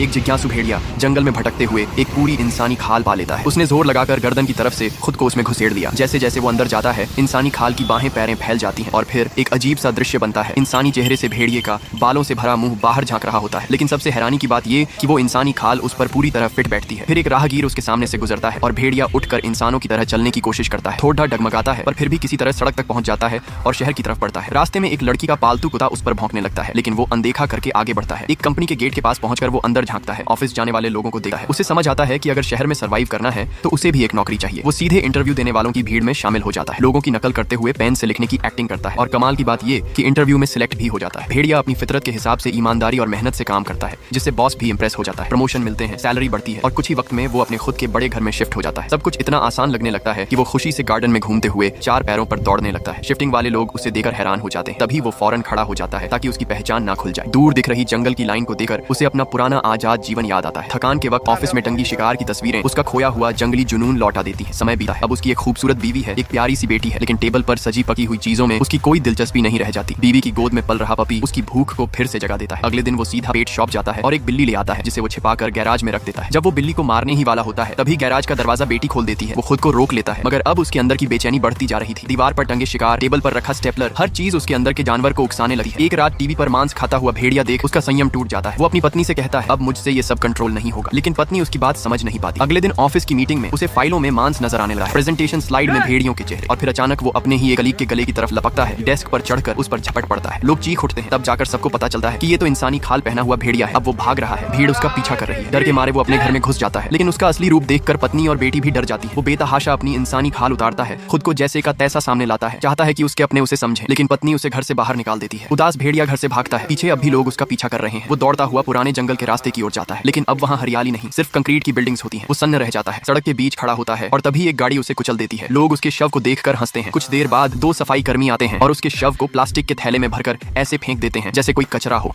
एक जिज्ञासु भेड़िया जंगल में भटकते हुए एक पूरी इंसानी खाल पा लेता है। उसने जोर लगाकर गर्दन की तरफ से खुद को उसमें घुसेड़ दिया। जैसे जैसे वो अंदर जाता है, इंसानी खाल की बाहें पैरें फैल जाती हैं और फिर एक अजीब सा दृश्य बनता है। इंसानी चेहरे से भेड़िए का बालों से भरा मुंह बाहर झांक रहा होता है, लेकिन सबसे हैरानी की बात ये कि वो इंसानी खाल उस पर पूरी तरह फिट बैठती है। फिर एक राहगीर उसके सामने से गुजरता है और भेड़िया उठकर इंसानों की तरह चलने की कोशिश करता है। थोड़ा डगमगाता है पर फिर भी किसी तरह सड़क तक पहुंच जाता है और शहर की तरफ बढ़ता है। रास्ते में एक लड़की का पालतू कुत्ता उस पर भौंकने लगता है, लेकिन वो अनदेखा करके आगे बढ़ता है। एक कंपनी के गेट के पास पहुंचकर वो अंदर झांकता है। ऑफिस जाने वाले लोगों को देखता है। उसे समझ आता है कि अगर शहर में सर्वाइव करना है तो उसे भी एक नौकरी चाहिए। वो सीधे इंटरव्यू देने वालों की भीड़ में शामिल हो जाता है। लोगों की नकल करते हुए पेन से लिखने की एक्टिंग करता है और कमाल की बात ये कि इंटरव्यू में सिलेक्ट भी हो जाता है। भेड़िया अपनी फितरत के हिसाब से ईमानदारी और मेहनत से काम करता है, जिससे बॉस भी इंप्रेस हो जाता है। प्रमोशन मिलते हैं, सैलरी बढ़ती है और कुछ ही वक्त में वो अपने खुद के बड़े घर में शिफ्ट हो जाता है। सब कुछ इतना आसान लगने लगता है कि वो खुशी से गार्डन में घूमते हुए चार पैरों पर दौड़ने लगता है। शिफ्टिंग वाले लोग उसे देखकर हैरान हो जाते हैं। तभी वो फौरन खड़ा हो जाता है ताकि उसकी पहचान ना खुल जाए। दूर दिख रही जंगल की लाइन को देखकर उसे अपना पुराना आजाद जीवन याद आता है। थकान के वक्त ऑफिस में टंगी शिकार की तस्वीरें उसका खोया हुआ जंगली जुनून लौटा देती है। समय बीता है। अब उसकी एक खूबसूरत बीवी है, एक प्यारी सी बेटी है, लेकिन टेबल पर सजी पकी हुई चीजों में उसकी कोई दिलचस्पी नहीं रह जाती। बीवी की गोद में पल रहा पपी उसकी भूख को फिर से जगा देता है। अगले दिन वो सीधा पेट शॉप जाता है और एक बिल्ली ले आता है, जिसे वो छिपाकर गैराज में रख देता है। जब वो बिल्ली को मारने ही वाला होता है, तभी गैराज का दरवाजा बेटी खोल देती है। वो खुद को रोक लेता है, मगर अब उसके अंदर की बेचैनी बढ़ती जा रही थी। दीवार पर टंगे शिकार, टेबल पर रखा स्टेपलर, हर चीज उसके अंदर के जानवर को उकसाने लगी है। एक रात टीवी पर मांस खाता हुआ भेड़िया देख उसका संयम टूट जाता है। वो अपनी पत्नी से कहता है, अब मुझसे ये सब कंट्रोल नहीं होगा, लेकिन पत्नी उसकी बात समझ नहीं पाती। अगले दिन ऑफिस की मीटिंग में उसे फाइलों में मांस नजर आने लगा है। प्रेजेंटेशन स्लाइड में भेड़ियों के चेहरे, और फिर अचानक वो अपने ही एक कलीग के गले की तरफ लपकता है। डेस्क पर चढ़कर उस पर झपट पड़ता है। लोग चीख उठते हैं। तब जाकर सबको पता चलता है कि ये तो इंसानी खाल पहना हुआ भेड़िया है। अब वो भाग रहा है। भीड़ उसका पीछा कर रही है। डर के मारे वो अपने घर में घुस जाता है, लेकिन उसका असली रूप देखकर पत्नी और बेटी भी डर जाती है। वो बेतहाशा अपनी इंसानी खाल उतारता है, खुद को जैसे का तैसा सामने लाता है, चाहता है कि उसके अपने उसे समझे, लेकिन पत्नी उसे घर से बाहर निकाल देती है। उदास भेड़िया घर से भागता है। पीछे अब भी लोग उसका पीछा कर रहे हैं। वो दौड़ता हुआ पुराने जंगल के रास्ते की ओर जाता है, लेकिन अब वहाँ हरियाली नहीं, सिर्फ कंक्रीट की बिल्डिंग्स होती हैं। वो सन्न रह जाता है। सड़क के बीच खड़ा होता है और तभी एक गाड़ी उसे कुचल देती है। लोग उसके शव को देखकर हंसते हैं। कुछ देर बाद दो सफाई कर्मी आते हैं और उसके शव को प्लास्टिक के थैले में भरकर ऐसे फेंक देते हैं जैसे कोई कचरा हो।